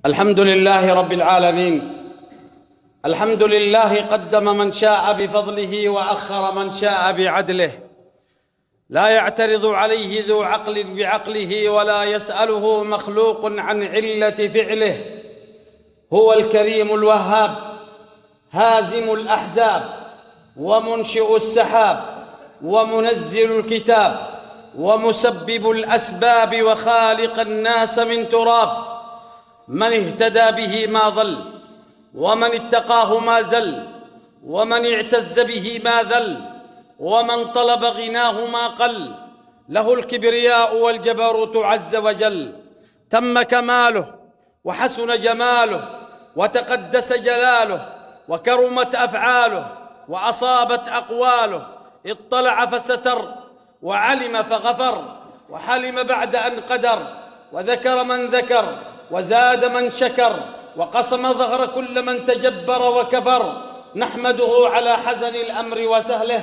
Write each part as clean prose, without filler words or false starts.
الحمد لله رب العالمين. الحمد لله قدم من شاء بفضله وأخر من شاء بعدله، لا يعترض عليه ذو عقل بعقله ولا يسأله مخلوق عن علة فعله. هو الكريم الوهاب، هازم الأحزاب ومنشئ السحاب ومنزل الكتاب ومسبب الأسباب وخالق الناس من تراب. من اهتدى به ما ضل، ومن اتقاه ما زل، ومن اعتز به ما ذل، ومن طلب غناه ما قل. له الكبرياء والجبروت عز وجل، تم كماله وحسن جماله وتقدس جلاله وكرمت أفعاله وأصابت أقواله. اطلع فستر، وعلم فغفر، وحلم بعد أن قدر، وذكر من ذكر، وزاد من شكر، وقسم ظهر كل من تجبر وكفر. نحمده على حزن الأمر وسهله،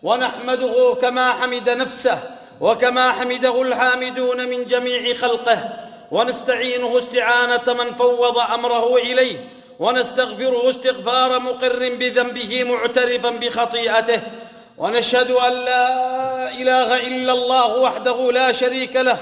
ونحمده كما حمد نفسه وكما حمده الحامدون من جميع خلقه، ونستعينه استعانة من فوض أمره إليه، ونستغفره استغفار مقر بذنبه معترفا بخطيئته. ونشهد أن لا إله إلا الله وحده لا شريك له،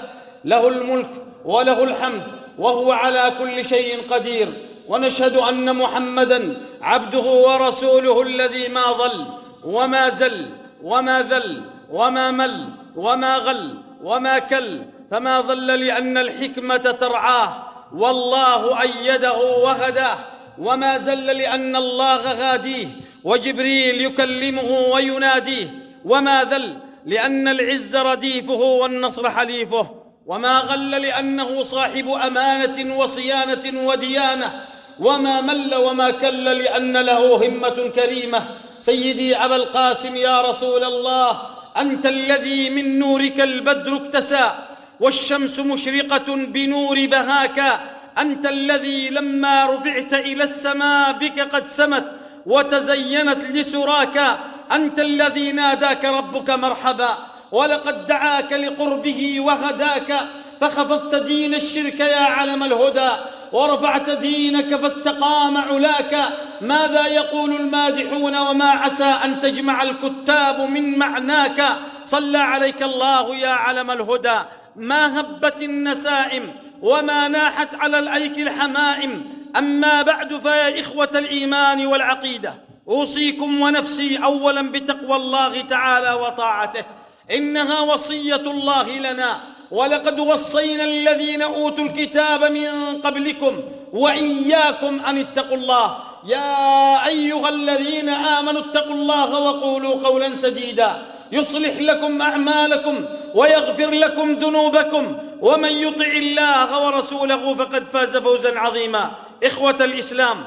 له الملك وله الحمد وهو على كل شيء قدير. ونشهد أن محمدًا عبده ورسوله الذي ما ضل وما زل وما ذل وما مل وما غل وما كل، فما ضل لأن الحكمة ترعاه والله أيده وهداه، وما زل لأن الله غاديه وجبريل يكلمه ويناديه، وما ذل لأن العز رديفه والنصر حليفه، وما غل لأنه صاحب أمانة وصيانة وديانة، وما مل وما كل لأن له همة كريمة. سيدي أبا القاسم يا رسول الله، أنت الذي من نورك البدر اكتسى والشمس مشرقة بنور بهاك، أنت الذي لما رفعت إلى السماء بك قد سمت وتزينت لسراك، أنت الذي ناداك ربك مرحبا ولقد دعاك لقربه وغداك، فخفضت دين الشرك يا علم الهدى ورفعت دينك فاستقام علاك. ماذا يقول المادحون وما عسى أن تجمع الكتاب من معناك؟ صلى عليك الله يا علم الهدى. ما هبت النسائم وما ناحت على الأيك الحمائم، أما بعد فيا إخوة الإيمان والعقيدة، أوصيكم ونفسي أولا بتقوى الله تعالى وطاعته، إنها وصية الله لنا، ولقد وصينا الذين أوتوا الكتاب من قبلكم وإياكم أن اتقوا الله. يا أيها الذين آمنوا اتقوا الله وقولوا قولا سديدا يصلح لكم أعمالكم ويغفر لكم ذنوبكم، ومن يطع الله ورسوله فقد فاز فوزا عظيما. إخوة الإسلام،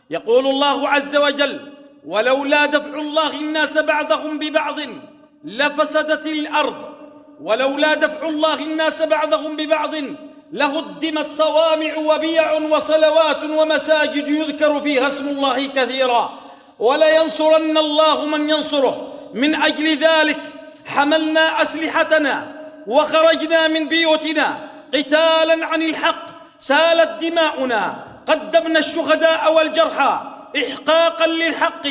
يقول الله عز وجل: ولولا دفع الله الناس بعضهم ببعض لفسدت الأرض، ولولا دفع الله الناس بعضهم ببعض لهدمت صوامع وبيع وصلوات ومساجد يذكر فيها اسم الله كثيرا، ولينصرن الله من ينصره. من أجل ذلك حملنا أسلحتنا وخرجنا من بيوتنا قتالا عن الحق، سالت دماؤنا، قدمنا الشهداء والجرحى إحقاقا للحق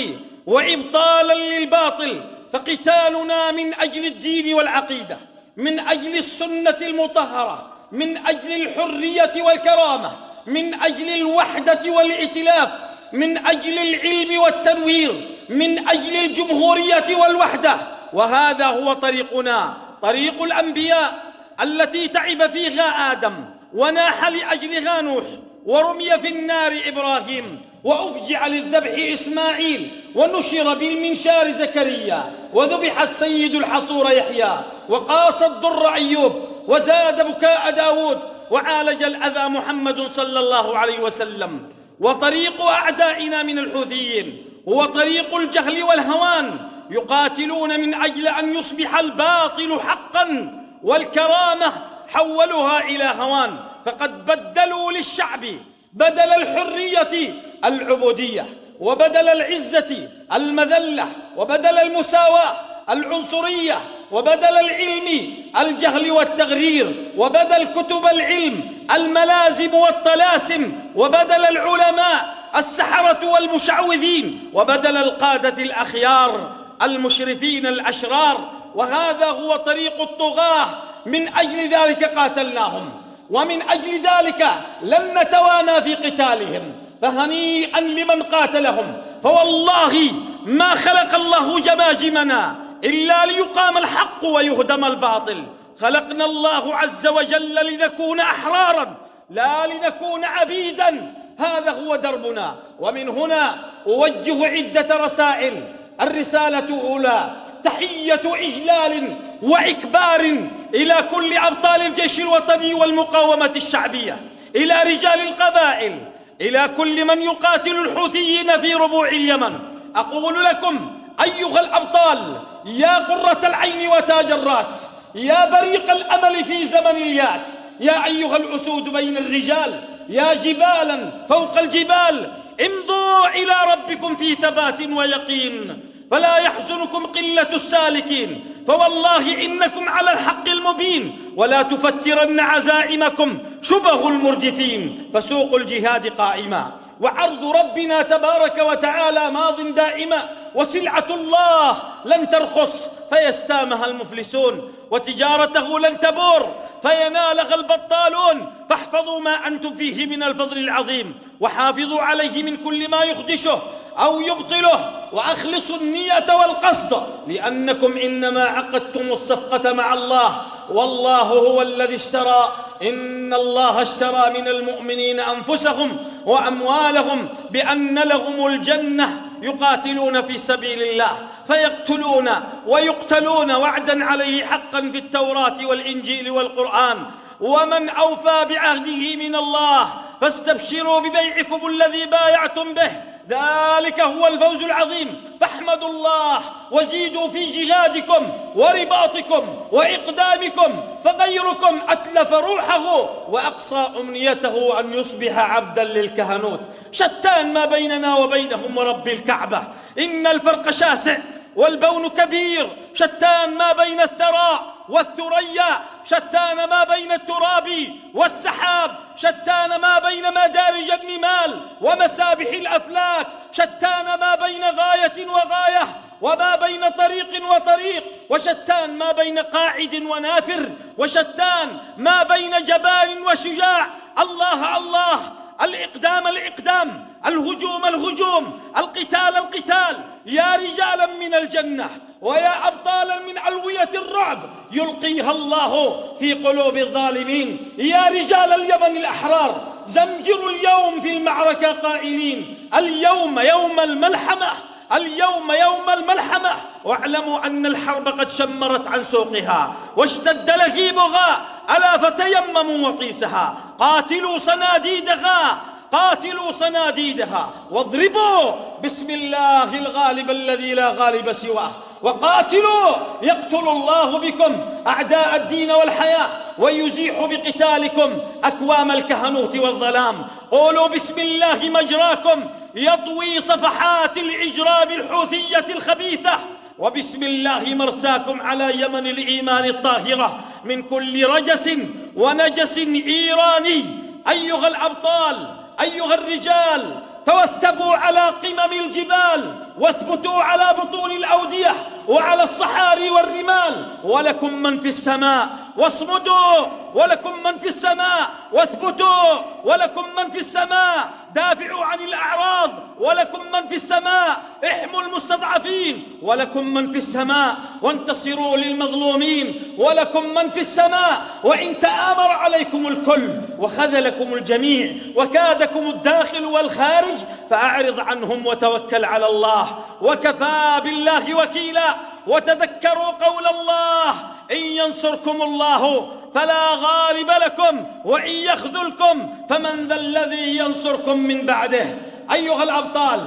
وإبطالا للباطل. فقتالنا من أجل الدين والعقيدة، من أجل السنة المطهرة، من أجل الحرية والكرامة، من أجل الوحدة والائتلاف، من أجل العلم والتنوير، من أجل الجمهورية والوحدة. وهذا هو طريقنا، طريق الأنبياء التي تعب فيها آدم وناح لأجلها نوح، ورمي في النار إبراهيم، وأفجع للذبح إسماعيل، ونشر بالمنشار زكريا، وذبح السيد الحصور يحيى، وقاس الضر أيوب، وزاد بكاء داود، وعالج الأذى محمد صلى الله عليه وسلم. وطريق أعدائنا من الحوثيين هو طريق الجهل والهوان، يقاتلون من أجل أن يصبح الباطل حقا، والكرامة حولوها إلى هوان، فقد بدلوا للشعب بدل الحرية العبودية، وبدل العزة المذلة، وبدل المساواة العنصرية، وبدل العلم الجهل والتغرير، وبدل كتب العلم الملازم والطلاسم، وبدل العلماء السحرة والمشعوذين، وبدل القادة الأخيار المشرفين الأشرار. وهذا هو طريق الطغاة. من أجل ذلك قاتلناهم، ومن أجل ذلك لن نتوانى في قتالهم، فهنيئا لمن قاتلهم. فوالله ما خلق الله جماجمنا إلا ليقام الحق ويهدم الباطل. خلقنا الله عز وجل لنكون أحرارا لا لنكون عبيدا. هذا هو دربنا. ومن هنا أوجه عدة رسائل. الرسالة أولى تحية إجلال وإكبار إلى كل أبطال الجيش الوطني والمقاومة الشعبية، إلى رجال القبائل، إلى كل من يقاتل الحوثيين في ربوع اليمن. أقول لكم أيها الأبطال، يا قرة العين وتاج الرأس، يا بريق الأمل في زمن الياس، يا أيها الأسود بين الرجال، يا جبالا فوق الجبال، امضوا إلى ربكم في ثبات ويقين، فلا يحزنكم قلة السالكين، فوالله إنكم على الحق المبين، ولا تفترن عزائمكم شبه المردفين، فسوق الجهاد قائما، وعرض ربنا تبارك وتعالى ماض دائما، وسلعة الله لن ترخص فيستامها المفلسون، وتجارته لن تبور فينالها البطالون. فاحفظوا ما أنتم فيه من الفضل العظيم، وحافظوا عليه من كل ما يخدشه أو يبطله، وأخلصوا النية والقصد، لأنكم إنما عقدتم الصفقة مع الله، والله هو الذي اشترى. إن الله اشترى من المؤمنين أنفسهم وأموالهم بأن لهم الجنة، يقاتلون في سبيل الله فيقتلون ويقتلون، وعدا عليه حقا في التوراة والإنجيل والقرآن. ومن أوفى بعهده من الله فاستبشروا ببيعكم الذي بايعتم به، ذلك هو الفوز العظيم. فاحمدوا الله وزيدوا في جهادكم ورباطكم وإقدامكم، فغيركم أتلف روحه وأقصى أمنيته أن يصبح عبدا للكهنوت. شتان ما بيننا وبينهم ورب الكعبة، إن الفرق شاسع والبون كبير. شتان ما بين الثراء والثريا، شتان ما بين التراب والسحاب، شتان ما بين مدارج النمال ومسابح الأفلاك، شتان ما بين غاية وغاية وما بين طريق وطريق، وشتان ما بين قاعد ونافر، وشتان ما بين جبان وشجاع. الله الله، الإقدام الإقدام، الهجوم الهجوم، القتال القتال. يا رجالا من الجنة ويا أبطالا من علوية الرعب يلقيها الله في قلوب الظالمين. يا رجال اليمن الأحرار، زمجروا اليوم في المعركة قائلين: اليوم يوم الملحمة، اليوم يوم الملحمة، واعلموا أن الحرب قد شمرت عن سوقها واشتد لهيبها، ألا فتيمموا وطيسها، قاتلوا صناديدها، قاتلوا صناديدها، واضربوا بسم الله الغالب الذي لا غالب سواه، وقاتلوا يقتل الله بكم أعداء الدين والحياة، ويزيح بقتالكم أكوام الكهنوت والظلام. قولوا بسم الله مجراكم يطوي صفحات الإجرام الحوثية الخبيثة، وبسم الله مرساكم على يمن الإيمان الطاهرة من كل رجس ونجس إيراني. أيها الأبطال، أيها الرجال، توثبوا على قمم الجبال، واثبتوا على بطون الأودية وعلى الصحاري والرمال، ولكم من في السماء، واصمدوا ولكم من في السماء، واثبتوا ولكم من في السماء، دافعوا عن الأعراض ولكم من في السماء، احموا المستضعفين ولكم من في السماء، وانتصروا للمظلومين ولكم من في السماء. وإن تآمر عليكم الكل وخذلكم الجميع وكادكم الداخل والخارج، فأعرض عنهم وتوكل على الله، وكفى بالله وكيلا. وتذكروا قول الله: إن ينصركم الله فلا غالب لكم، وإن يخذلكم فمن ذا الذي ينصركم من بعده. أيها الأبطال،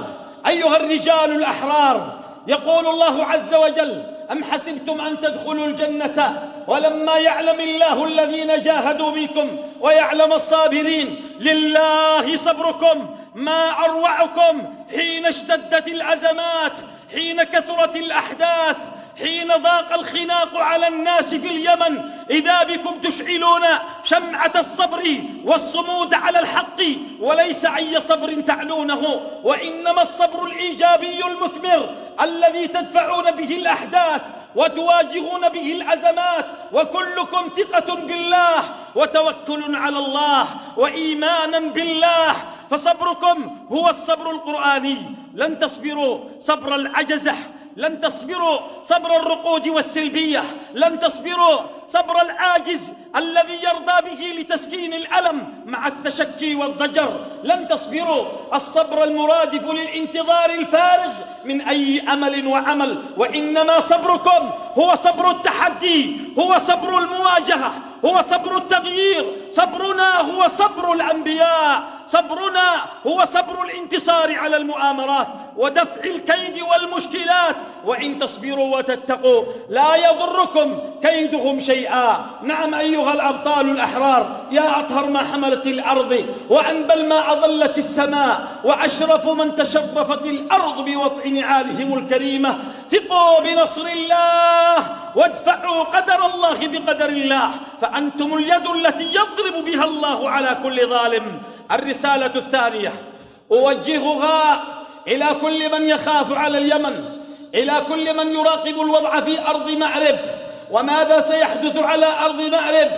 أيها الرجال الأحرار، يقول الله عز وجل: أم حسبتم أن تدخلوا الجنة ولما يعلم الله الذين جاهدوا منكم ويعلم الصابرين. لله صبركم، ما أروعكم حين اشتدت الأزمات، حين كثرت الأحداث، حين ضاق الخناق على الناس في اليمن، إذا بكم تشعلون شمعة الصبر والصمود على الحق، وليس أي صبر تعلونه، وإنما الصبر الإيجابي المثمر الذي تدفعون به الأحداث وتواجهون به الأزمات، وكلكم ثقة بالله وتوكل على الله وإيمانا بالله. فصبركم هو الصبر القرآني. لن تصبروا صبر العجزة، لن تصبروا صبر الرقود والسلبية، لن تصبروا صبر العاجز الذي يرضى به لتسكين الألم مع التشكي والضجر، لن تصبروا الصبر المرادف للانتظار الفارغ من أي أمل وعمل، وإنما صبركم هو صبر التحدي، هو صبر المواجهة، هو صبر التغيير. صبرنا هو صبر الأنبياء، صبرنا هو صبر الانتصار على المؤامرات ودفع الكيد والمشكلات. وإن تصبروا وتتقوا لا يضركم كيدهم شيئا. نعم أيها الأبطال الأحرار، يا أطهر ما حملت الأرض وأنبل ما أظلت السماء وأشرف من تشرفت الأرض بوطء نعالهم الكريمة، ثقوا بنصر الله وادفعوا قدر الله بقدر الله، فأنتم اليد التي يضرب بها الله على كل ظالم. الرسالة الثانية أوجهها إلى كل من يخاف على اليمن، إلى كل من يراقب الوضع في أرض مأرب وماذا سيحدث على أرض مأرب.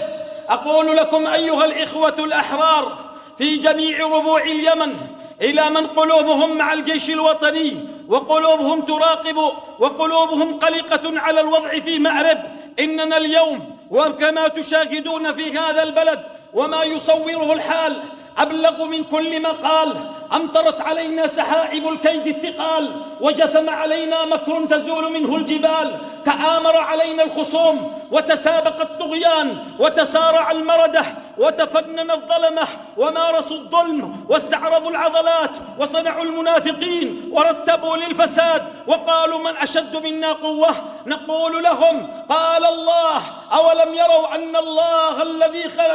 أقول لكم أيها الإخوة الأحرار في جميع ربوع اليمن، إلى من قلوبهم مع الجيش الوطني وقلوبهم تراقب وقلوبهم قلقة على الوضع في مأرب، إننا اليوم وكما تشاهدون في هذا البلد وما يصوره الحال أبلغ من كل مقال. أمطرت علينا سحائب الكيد الثقال، وجثم علينا مكر تزول منه الجبال، تآمر علينا الخصوم وتسابق الطغيان وتسارع المردة وتفنن الظلمة ومارسوا الظلم واستعرضوا العضلات وصنعوا المنافقين ورتبوا للفساد وقالوا من أشد منا قوة. نقول لهم قال الله أولم يروا أن الله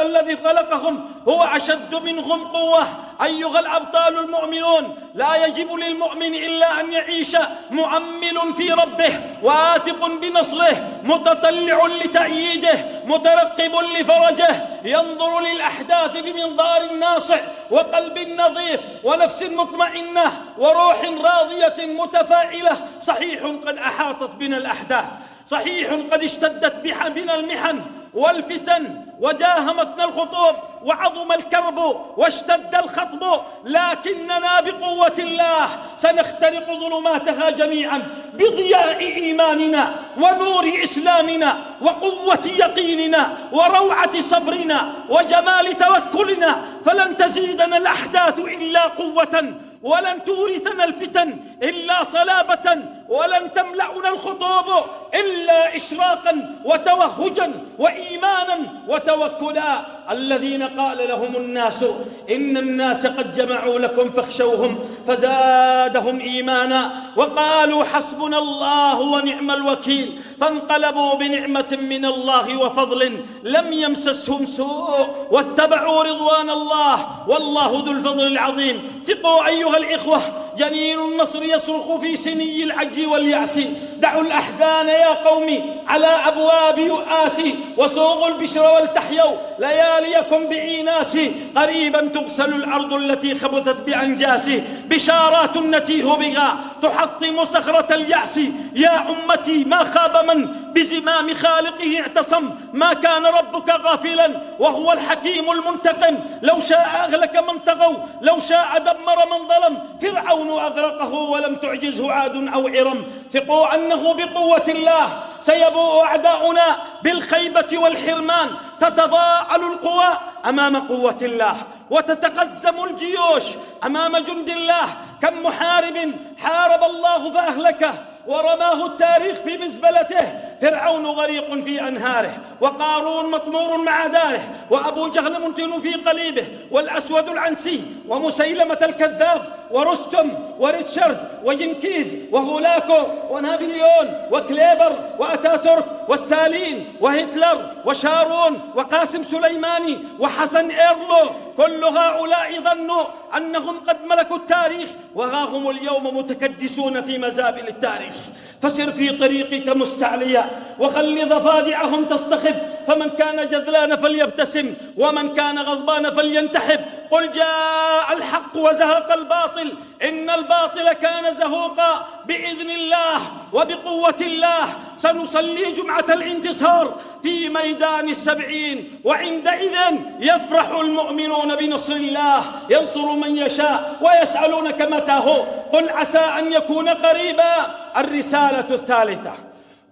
الذي خلقهم هو أشد منهم قوة. أيها الأبطال المؤمنون، لا يجب للمؤمن إلا أن يعيش مؤمل في ربه واثق بنصره متطلع لتأييده مترقب لفرجه، ينظر للأحداث بمنظار ناصع وقلب نظيف ونفس مطمئنة وروح راضية متفاعلة. صحيح قد أحاطت بنا الأحداث، صحيح قد اشتدت بنا المحن والفتن وداهمتنا الخطوب وعظم الكرب واشتد الخطب، لكننا بقوة الله سنخترق ظلماتها جميعا بضياء إيماننا ونور إسلامنا وقوة يقيننا وروعة صبرنا وجمال توكلنا، فلن تزيدنا الأحداث إلا قوة، ولن تورثنا الفتن إلا صلابة، ولن تملأنا الخطوب إلا إشراقا وتوهجا وإيمانا وتوكلا. الذين قال لهم الناس إن الناس قد جمعوا لكم فاخشوهم فزادهم إيمانا وقالوا حسبنا الله ونعم الوكيل، فانقلبوا بنعمة من الله وفضل لم يمسسهم سوء واتبعوا رضوان الله والله ذو الفضل العظيم. ثقوا أيها الإخوة، جنين النصر يصرخ في سني العج واليأس، دعوا الأحزان يا قومي على أبواب يؤاسي، وصوغوا البشر والتحيوا لياليكم بعيناس، قريبا تغسل الأرض التي خبثت بأنجاس، بشارات نتيه بها تحطم صخرة اليأس. يا أمتي ما خاب من بزمام خالقه اعتصم، ما كان ربك غافلا وهو الحكيم المنتقم، لو شاء أهلك من طغوا، لو شاء دمر من ظلم، فرعون أغرقه ولم تعجزه عاد أو عرم. ثقوا أنه بقوة الله سيبوء أعداؤنا بالخيبة والحرمان، تتضاءل القوى أمام قوة الله وتتقزم الجيوش أمام جند الله. كم محارب حارب الله فأهلكه ورماه التاريخ في مزبلته، فرعون غريق في أنهاره، وقارون مطمور مع داره، وأبو جهل منتن في قليبه، والأسود العنسي ومسيلمة الكذاب ورستم وريتشارد وجنكيز وهولاكو ونابليون وكليبر وأتاتورك والسالين وهتلر وشارون وقاسم سليماني وحسن إيرلو، كل هؤلاء ظنوا أنهم قد ملكوا التاريخ، وها هم اليوم متكدسون في مزابل التاريخ. فسر في طريقك مستعليا وخل ضفادعهم تصطخب، فمن كان جذلان فليبتسم ومن كان غضبان فلينتحب. قل جاء الحق وزهق الباطل إن الباطل كان زهوقا. بإذن الله وبقوة الله سنصلي جمعة الانتصار في ميدان السبعين، وعندئذ يفرح المؤمنون بنصر الله ينصر من يشاء ويسألونك متى هو، قل عسى أن يكون قريبا. الرسالة الثالثة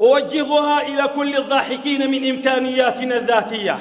أوجهها إلى كل الضاحكين من إمكانياتنا الذاتية،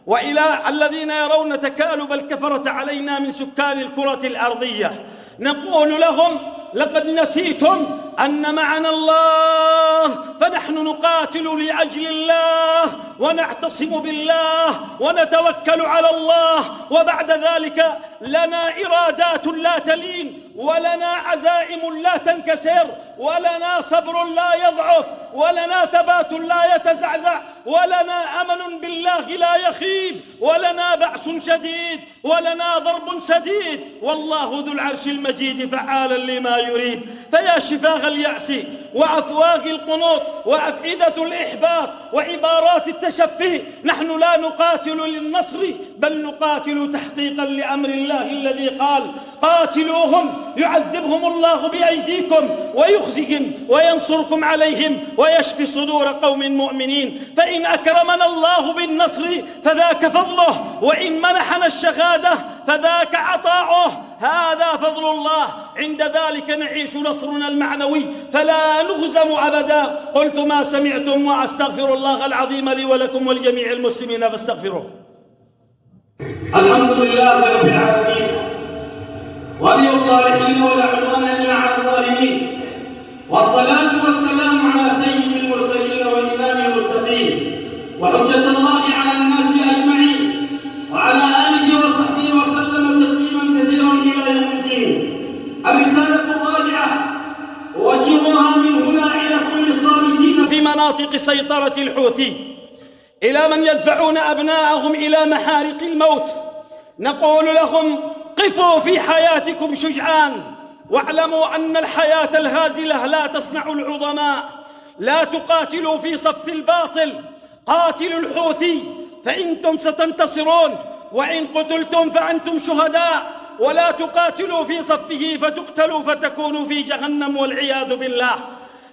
وإلى الذين يرون تكالب الكفرة علينا من سكان الكرة الأرضية. نقول لهم لقد نسيتم أن معنا الله، فنحن نقاتل لأجل الله ونعتصم بالله ونتوكل على الله، وبعد ذلك لنا إرادات لا تلين، ولنا عزائم لا تنكسر، ولنا صبر لا يضعف، ولنا ثبات لا يتزعزع، ولنا أمل بالله لا يخيب، ولنا بأس شديد، ولنا ضرب سديد، والله ذو العرش المجيد فعالا لما يريد. فيا شفاغ اليأس وأفواغ القنوط وأفئدة الإحباط وعبارات التشفي، نحن لا نقاتل للنصر بل نقاتل تحقيقا لأمر الله الذي قال قاتلوهم يعذبهم الله بأيديكم ويخزيهم وينصركم عليهم ويشفي صدور قوم مؤمنين. فإن أكرمنا الله بالنصر فذاك فضله، وإن منحنا الشهادة فذاك عطاؤه، هذا فضل الله. عند ذلك نعيش نصرنا المعنوي فلا نهزم أبدا. قلت ما سمعتم وأستغفر الله العظيم لي ولكم ولجميع المسلمين فاستغفروه. الحمد لله رب العالمين، ولي الصالحين ولا عدوان إلا على الظالمين، والصلاة والسلام على سيد المرسلين وإمام المتقين وحجة الله على الناس أجمعين، وعلى آله وصحبه وسلم تسليما كثيرا إلى يوم الدين. الرسالة الرابعة أوجهها من هنا إلى كل الصامتين في مناطق سيطرة الحوثي، إلى من يدفعون أبناءهم إلى محارق الموت، نقول لهم قفوا في حياتكم شجعان، واعلموا أن الحياة الهازلة لا تصنع العظماء. لا تقاتلوا في صف الباطل، قاتلوا الحوثي فإنتم ستنتصرون، وإن قتلتم فأنتم شهداء. ولا تقاتلوا في صفه فتقتلوا فتكونوا في جهنم والعياذ بالله.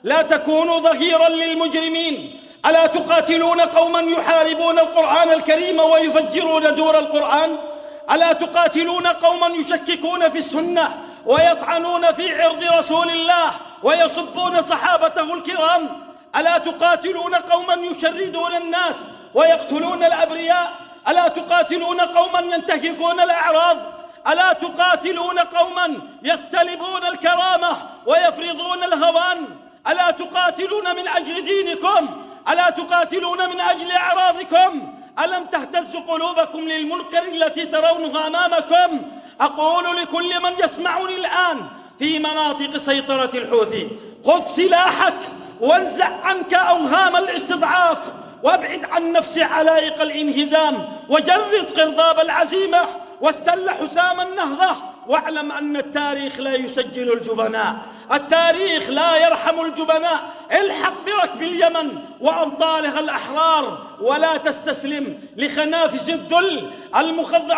لا تكونوا ظهيرا للمجرمين. ألا تقاتلون قوما يحاربون القرآن الكريم ويفجرون دور القرآن؟ ألا تقاتلون قوما يشككون في السنة ويطعنون في عرض رسول الله ويسبون صحابته الكرام؟ ألا تقاتلون قوما يشردون الناس ويقتلون الأبرياء؟ ألا تقاتلون قوما ينتهكون الأعراض؟ ألا تقاتلون قوما يستلبون الكرامة ويفرضون الهوان؟ ألا تقاتلون من أجل دينكم؟ ألا تقاتلون من أجل أعراضكم؟ ألم تهتز قلوبكم للمنكر التي ترونها أمامكم؟ أقول لكل من يسمعني الآن في مناطق سيطرة الحوثي: خذ سلاحك وانزع عنك أوهام الاستضعاف، وابعد عن نفس علائق الانهزام، وجرد قرضاب العزيمة، واستل حسام النهضة، واعلم أن التاريخ لا يسجل الجبناء، التاريخ لا يرحم الجبناء. الحق بركب اليمن وأبطالها الأحرار، ولا تستسلم لخنافس الذل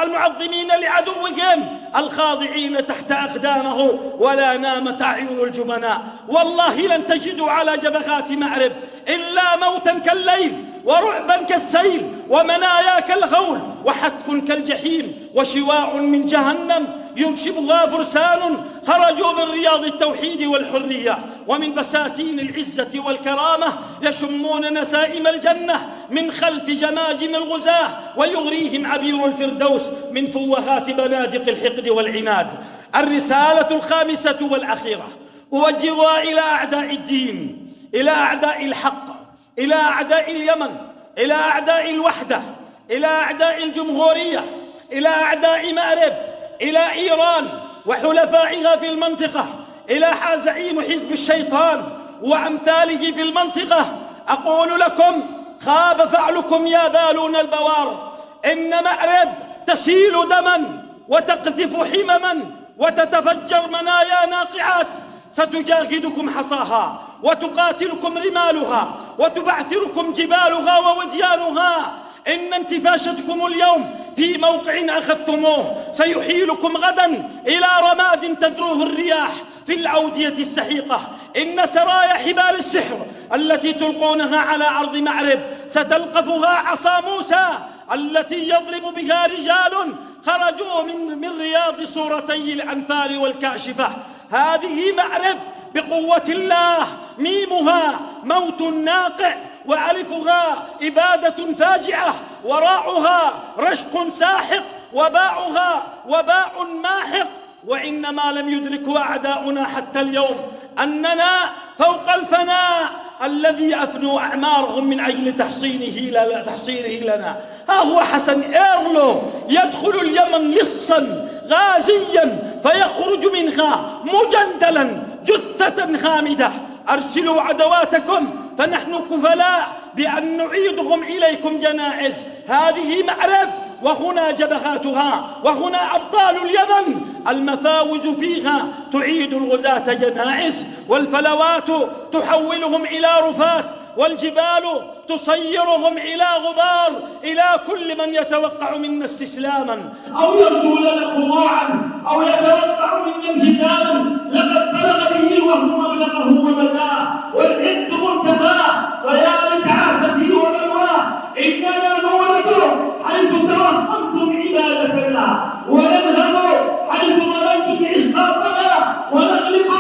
المعظمين لعدوهم الخاضعين تحت أقدامه، ولا نامت أعين الجبناء. والله لن تجدوا على جبهات مأرب إلا موتا كالليل، ورعبا كالسيل، ومنايا كالغول، وحتف كالجحيم، وشواع من جهنم ينشبها فرسان خرجوا من رياض التوحيد والحرية ومن بساتين العزة والكرامة، يشمون نسائم الجنة من خلف جماجم الغزاة، ويغريهم عبير الفردوس من فوهات بنادق الحقد والعناد. الرسالة الخامسة والأخيرة أوجهها إلى أعداء الدين، إلى أعداء الحق، إلى أعداء اليمن، إلى أعداء الوحدة، إلى أعداء الجمهورية، إلى أعداء مأرب، إلى إيران وحلفائها في المنطقة، إلى زعيم حزب الشيطان وأمثاله في المنطقة. أقول لكم خاب فعلكم يا بالون البوار. إن مأرب تسيل دما وتقذف حمما وتتفجر منايا ناقعات، ستجاهدكم حصاها وتقاتلكم رمالها وتبعثركم جبالها ووديانها. إن انتفاشتكم اليوم في موقع أخذتموه سيحيلكم غدا إلى رماد تذروه الرياح في الأودية السحيقة. إن سرايا حبال السحر التي تلقونها على أرض معرب ستلقفها عصا موسى التي يضرب بها رجال خرجوا من رياض سورتي الأنفال والكاشفة. هذه معرب بقوة الله، ميمها موت ناقع، وألفها إبادة فاجعة، وراعها رشق ساحق، وباعها وباع ماحق. وإنما لم يدرك أعداؤنا حتى اليوم أننا فوق الفناء الذي أفنوا أعمارهم من أجل تحصينه لنا. ها هو حسن إيرلو يدخل اليمن لصا غازيا فيخرج منها مجندلا جثة خامدة. أرسلوا عدواتكم فنحن كفلاء بأن نعيدهم إليكم جنائز. هذه معرب وهنا جبهاتها وهنا أبطال اليمن، المفاوز فيها تعيد الغزاة جنائز، والفلوات تحولهم إلى رفات، والجبال تصيرهم إلى غبار، إلى كل من يتوقع منا استسلاما أو يرجو لنا خضوعا أو يتوقع منا انهزاما. لقد بلغ به الوهم مبلغه ومداه، والحد منتهاه، ويا لتعاسته وبلواه. إننا نولد حيث توهمتم عبادة الله، وننهض حيث ظننتم إسقاطنا، ونغلب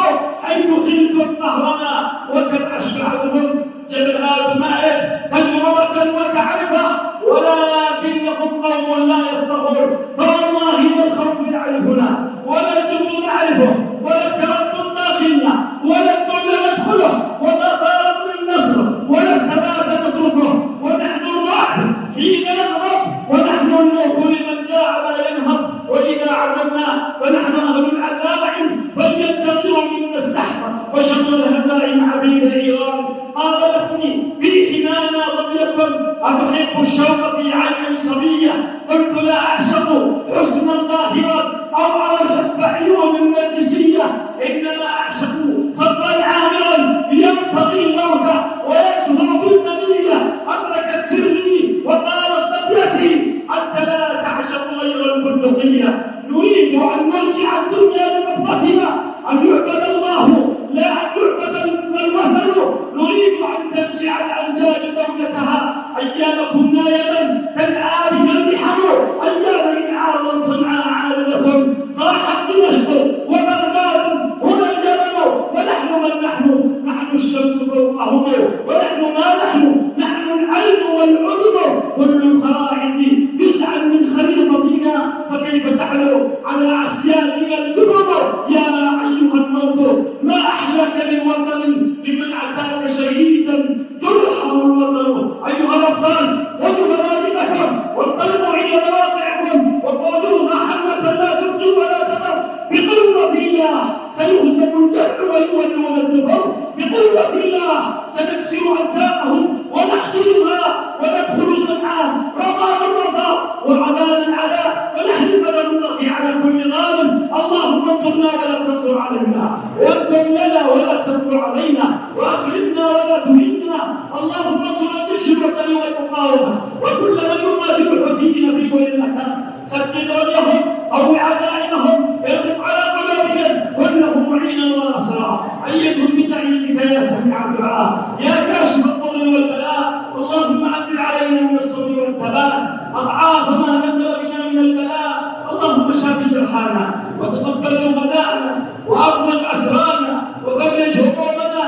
حيث خلتم قهرنا. وكم أشبعتهم جبهات معرب تجربة وتعرفة، ولكنكم قوم لا يفقهون. فوالله ما الخوف يعرفنا، ولا الجبن نعرفه، ولا التردد داخلنا، ولا الذل ندخله، وما طالب النصر ولا الثبات نتركه. ونحن الرعب حين نغضب، ونحن الموت لمن جاءنا ينهض. وإذا عزمنا فنحن أهل العزائم، فلينتظروا منا السحر وشر الهزائم عبيد إيران. قابلتني في حمانا ضبية أتحب الشوق في عين صبية، قلت لا أعشق حسنا ظاهرا أو على الخب عيون النرجسية، إنما أعشق صدرا عامرا ينتظر الموت ويسهر بالمنية. أدركت سري وقالت ضبيتي أنت لا تعشق غير البندقية. نريد أن نرجع الدنيا بقبضتنا، أن يعبد الله لا أن يعبد الوثن. نريد أن ترجع الأمجاد دولتها أيام كنا يدا كالآب المحن، أيام إن عارضا صنعاء عارضة. صاحت دمشق وبغداد هنا اليمن، ونحن من نحن الشمس فوقهم، ونحن ما نحن العلم والعلم. كل الخرائط جزءا من خريطتنا، فكيف تعلو على عصياننا الجبن؟ يا أيها الموت ما أحلاك للوطن لمن أتاك شهيدا جرحه الوطن. أيها الأبطال خذوا منازلكم وانطلقوا إلى مواقعكم، وقولوها حمة لا تبدي ولا تذر. بقوة الله سيهزم الجرح ويولون الدبر، بقوة الله سنكسر أجسامهم ونحصرها وندخل صنعاء رضا الرضا وعذاب العذاب، ونحلف بالله على كل ظالم. اللهم انصرنا ولا تنصر علينا، وامكر لنا ولا تمكر علينا، واكرمنا ولا تهنا. اللهم انصر الجيش الوطني والمقاومه وكل من يقاتل الحوثيين في كل مكان. سدد وجههم او عزائمهم، اربط على قلوبهم وانهم معينا ونصرا. ايدهم بتأييدك يا سميع الدعاء، يا كاشف الضر والبلاء. اللهم انزل علينا من الصبر والثبات اضعاف ما نزل بنا من البلاء. اللهم شاف جرحانا وتقبل شهداءنا واطلق اسرانا وفرج همومنا.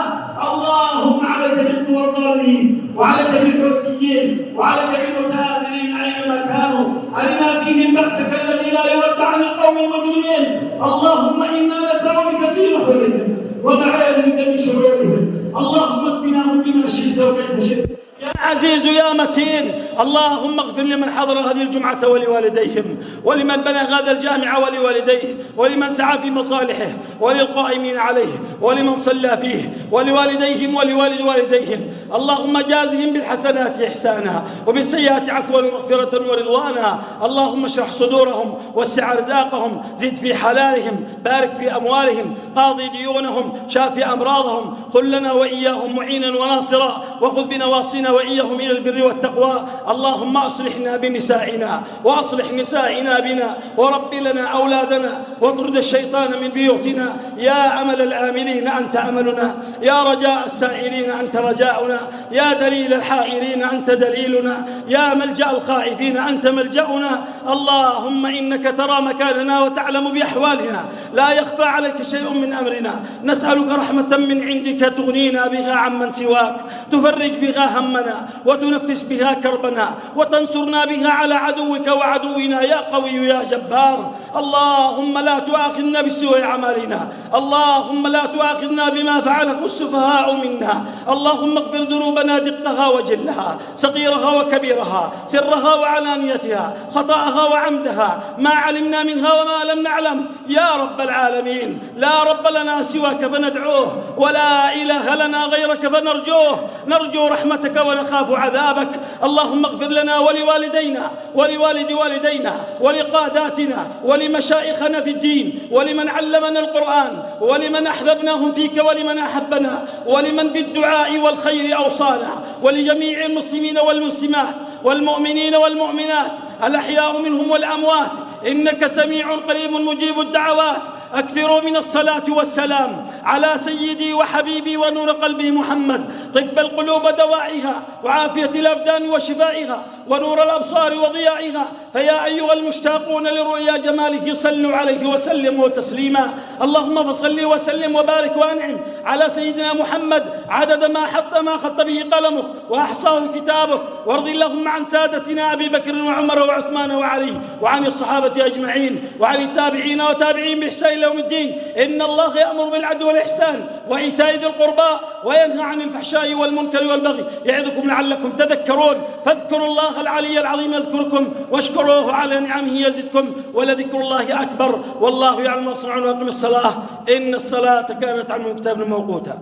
اللهم عليك بالقوى الظالمين، وعليك بالحوثيين، وعليك بالمتآمرين اينما كانوا. ارنا فيهم بأسك الذي لا يرد عن القوم المجرمين. اللهم انا ندعو بك في نحورهم ونعوذ بك من شرورهم. اللهم اكفناهم بما شئت وكيف شئت. يا عزيز يا متين اللهم اغفر لمن حضر هذه الجمعة ولوالديهم، ولمن بنى هذا الجامع ولوالديه، ولمن سعى في مصالحه، وللقائمين عليه، ولمن صلى فيه، ولوالديهم ولوالد والديهم. اللهم جازهم بالحسنات إحسانا وبالسيئات عفوا ومغفرة ورضوانا. اللهم اشرح صدورهم، وسع أرزاقهم، زد في حلالهم، بارك في أموالهم، قاضي ديونهم، شافي أمراضهم، خذ لنا وإياهم معينا وناصرا، وخذ بنواصينا وإياهم إلى البر والتقوى. اللهم أصلحنا بنسائنا، وأصلح نسائنا بنا، ورب لنا أولادنا، واطرد الشيطان من بيوتنا. يا أمل الآملين أنت أملنا، يا رجاء السائرين أنت رجاؤنا، يا دليل الحائرين أنت دليلنا، يا ملجأ الخائفين أنت ملجأنا. اللهم إنك ترى مكاننا وتعلم بأحوالنا، لا يخفى عليك شيء من أمرنا. نسألك رحمة من عندك تغنينا بها عمن سواك، تفرج بها همنا، وتنفس بها كربنا، وتنصرنا بها على عدوك وعدونا يا قوي يا جبار. اللهم لا تؤاخذنا بسوء أعمالنا، اللهم لا تؤاخذنا بما فعله السفهاء منا. اللهم اغفر ذنوبنا دقها وجلها، صغيرها وكبيرها، سرها وعلانيتها، خطأها وعمدها، ما علمنا منها وما لم نعلم يا رب العالمين. لا رب لنا سواك فندعوه، ولا إله لنا غيرك فنرجوه. نرجو رحمتك ونخاف عذابك. اللهم اغفر لنا ولوالدينا ولوالد والدينا ولقاداتنا ولمشايخنا في الدين، ولمن علمنا القرآن، ولمن أحببناهم فيك، ولمن أحبنا، ولمن بالدعاء والخير أوصانا، ولجميع المسلمين والمسلمات والمؤمنين والمؤمنات الأحياء منهم والأموات، إنك سميع قريب مجيب الدعوات. أكثروا من الصلاة والسلام على سيدي وحبيبي ونور قلبي محمد، طب القلوب دوائها، وعافية الأبدان وشفائها، ونور الأبصار وضيائها. فيا أيها المشتاقون لرؤيا جماله صلوا عليه وسلموا تسليما. اللهم فصل وسلم وبارك وأنعم على سيدنا محمد عدد ما خط به قلمك وأحصاه كتابك. وارض اللهم عن سادتنا أبي بكر وعمر وعثمان وعلي، وعن الصحابة أجمعين، وعن التابعين وتابعين بإحسان يوم الدين. إن الله يأمر بالعدل والإحسان وإيتاء ذي القربى، وينهى عن الفحشاء والمنكر والبغي، يعظكم لعلكم تذكرون. فاذكروا الله العلي العظيم يذكركم، واشكروه على نعمه يزدكم، ولذكر الله أكبر. والله يعلم ما تصنعون. وأقم الصلاة إن الصلاة كانت على المكتب موقوتا.